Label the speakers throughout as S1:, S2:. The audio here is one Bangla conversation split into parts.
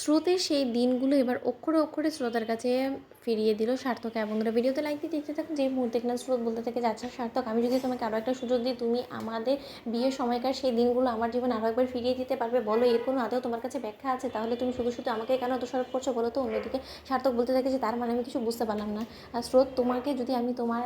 S1: স্রোতের সেই দিনগুলো এবার অক্ষরে অক্ষরে শ্রোতার কাছে ফিরিয়ে দিল সার্থক। এবং বন্ধুরা ভিডিওতে লাইক দিয়ে দেখতে থাকুন। যে মুহূর্তে কিনা স্রোত বলতে থাকে যে আচ্ছা সার্থক, আমি যদি তোমাকে আরও একটা সুযোগ দিই, তুমি আমাদের বিয়ের সময়কার সেই দিনগুলো আমার জীবনে আরও একবার ফিরিয়ে দিতে পারবে? বলো, এর কোনো আদৌ তোমার কাছে ব্যাখ্যা আছে? তাহলে তুমি শুধু শুধু আমাকে কেন দোষারোপ করছো বলো তো? অন্যদিকে সার্থক বলতে থাকে যে তার মানে আমি কিছু বুঝতে পারলাম না। আর স্রোত, তোমাকে যদি আমি তোমার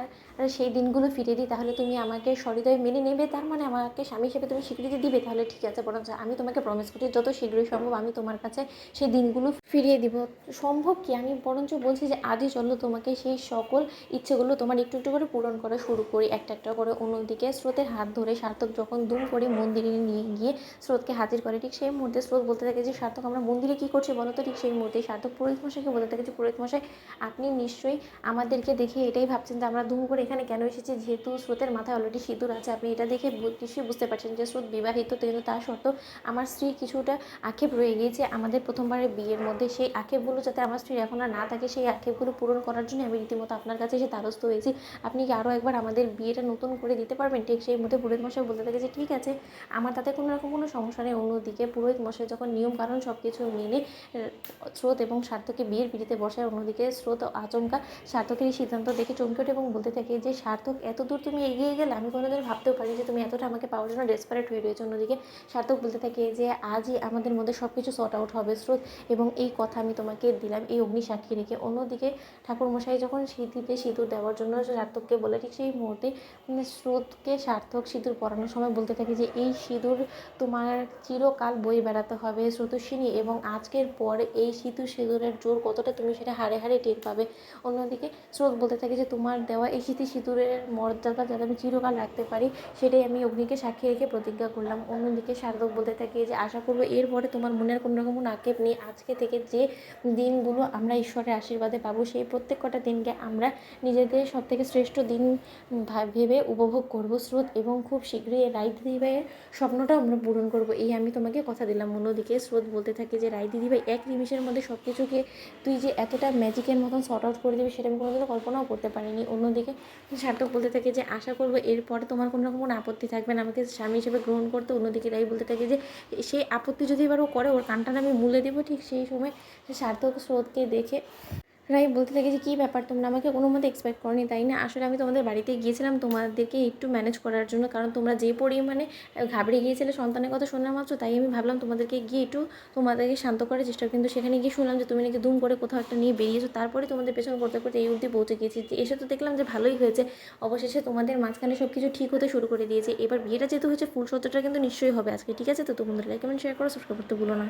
S1: সেই দিনগুলো ফিরিয়ে দিই, তাহলে তুমি আমাকে সহৃদয়ে মেনে নেবে? তার মানে আমাকে স্বামী হিসেবে তুমি স্বীকৃতি দিবে? তাহলে ঠিক আছে, বরঞ্চ আমি তোমাকে প্রমিস করছি যত শীঘ্রই সম্ভব আমি তোমার কাছে সেই দিনগুলো ফিরিয়ে দিব। সম্ভব কি? আমি বরঞ্চ বলছি যে আজই চলো, তোমাকে সেই সকল ইচ্ছেগুলো তোমার একটু একটু করে পূরণ করা শুরু করি, একটা একটা করে। অন্যদিকে স্রোতের হাত ধরে সার্থক যখন দুম করে মন্দিরে নিয়ে গিয়ে স্রোতকে হাজির করে, ঠিক সেই মুহূর্তে স্রোত বলতে থাকে যে সার্থক, আমরা মন্দিরে কী করছি বলো তো? ঠিক সেই মুহূর্তে সার্থক পুরোহিত মশাইকে বলতে থাকে যে পুরোহিত মশাই, আপনি নিশ্চয়ই আমাদেরকে দেখে এটাই ভাবছেন যে আমরা দুম করে এখানে কেন এসেছি। যেহেতু স্রোতের মাথায় অলরেডি সিঁদুর আছে, আপনি এটা দেখে নিশ্চয়ই বুঝতে পারছেন যে স্রোত বিবাহিত। কিন্তু তা সত্ত্বেও আমার স্ত্রী কিছুটা আক্ষেপ রয়ে গিয়েছে আমাদের প্রথমবারের বিয়ের মধ্যে। সেই আক্ষেপগুলো যাতে আমার স্ত্রীর এখন আর না থাকে, সেই আক্ষেপগুলো পূরণ করার জন্য আমি রীতিমতো আপনার কাছে এসে দ্বারস্থ হয়েছি। আপনি কি আরও একবার আমাদের বিয়েটা নতুন করে দিতে পারবেন? ঠিক সেই মধ্যে পুরোহিত মশাই বলতে থাকে যে ঠিক আছে, আমার তাতে কোনো রকম কোনো সমস্যা নেই। অন্যদিকে পুরোহিত মশাই যখন নিয়মকানুন সব কিছু মেনে স্রোত এবং সার্থককে বিয়ের পিড়িতে বসায়, অন্যদিকে স্রোত আচমকা সার্থকের এই সিদ্ধান্ত দেখে চমকে ওঠে এবং বলতে থাকে যে সার্থক, এত দূর তুমি এগিয়ে গেলে? আমি কোনোদিন ভাবতেও পারি যে তুমি এতটা আমাকে পাওয়ার জন্য ডেসপারেট হয়ে রয়েছে। অন্যদিকে সার্থক বলতে থাকে যে আজই আমাদের মধ্যে সব কিছু সর্ট আউট হবে স্রোত, এবং এই কথা আমি তোমাকে দিলাম এই অগ্নি সাক্ষী রেখে। অন্যদিকে ঠাকুরমশাই যখন সিঁথিতে সিঁদুর দেওয়ার জন্য সার্থককে বলে, ঠিক সেই মুহূর্তে স্রোতকে সার্থক সিঁদুর পরানোর সময় বলতে থাকে যে এই সিঁদুর তোমার চিরকাল বয়ে বেড়াতে হবে স্রোতস্বিনী, এবং আজকের পর এই সিঁদুরের জোর কতটা তুমি সেটা হাড়ে হাড়ে টের পাবে। অন্যদিকে স্রোত বলতে থাকে যে তোমার দেওয়া এই সিঁদুরের মর্যাদা যাতে আমি চিরকাল রাখতে পারি, সেটাই আমি অগ্নিকে সাক্ষী রেখে প্রতিজ্ঞা করলাম। অন্যদিকে সার্থক বলতে থাকে যে আশা করবো এরপরে তোমার মনের কোনো রকম আক্ষেপ নেই। আজকে থেকে যে দিনগুলো আমরা ঈশ্বরের আশীর্বাদে পাবো, সেই প্রত্যেক কটা দিনকে আমরা নিজেদের সব থেকে শ্রেষ্ঠ দিন ভেবে উপভোগ করবো স্রোত, এবং খুব শীঘ্রই রায় দিদিভাইয়ের স্বপ্নটা আমরা পূরণ করবো, এই আমি তোমাকে কথা দিলাম। অন্যদিকে স্রোত বলতে থাকে যে রায় দিদিভাই, এক নিমিষের মধ্যে সব কিছুকে তুই যে এতটা ম্যাজিকের মতন শর্ট আউট করে দিবি, সেটা আমি কোনোদিনও কল্পনাও করতে পারিনি। অন্যদিকে সার্থক বলতে থাকে যে আশা করবো এরপরে তোমার কোনো রকম আপত্তি থাকবে না আমাকে স্বামী হিসেবে গ্রহণ করতে। অন্যদিকে রাই বলতে থাকে যে সেই আপত্তি যদি এবার ও করে, ওর কানটা আমি মুলে দেবো। ঠিক সেই সময় সার্থক স্রোতকে দেখে রাই বলতে থাকে যে কী ব্যাপার, তোমরা আমাকে কোনো মতে এক্সপেক্ট করনি তাই না? আসলে আমি তোমাদের বাড়িতে গিয়েছিলাম তোমাদেরকে একটু ম্যানেজ করার জন্য, কারণ তোমরা যে পরিমাণে ঘাবড়ে গিয়েছিলে সন্তানের কথা শোনা মাত্র, তাই আমি ভাবলাম তোমাদেরকে গিয়ে একটু তোমাদেরকে শান্ত করার চেষ্টা। কিন্তু সেখানে গিয়ে শুনলাম যে তুমি নাকি দুম করে কোথাও একটা নিয়ে বেরিয়েছো, তারপরে তোমাদের পেছন করতে করতে এই অবধি পৌঁছে গিয়েছি। এসে তো দেখলাম যে ভালোই হয়েছে, অবশেষে তোমাদের মাঝখানে সব কিছু ঠিক হতে শুরু করে দিয়েছে। এবার বিয়েটা যেহেতু হয়েছে, ফুল সজ্জাটা কিন্তু নিশ্চয়ই হবে আজকে, ঠিক আছে? তো তোমরা লাইক কমেন্ট শেয়ার করো, সাবস্ক্রাইব করতে ভুলো না।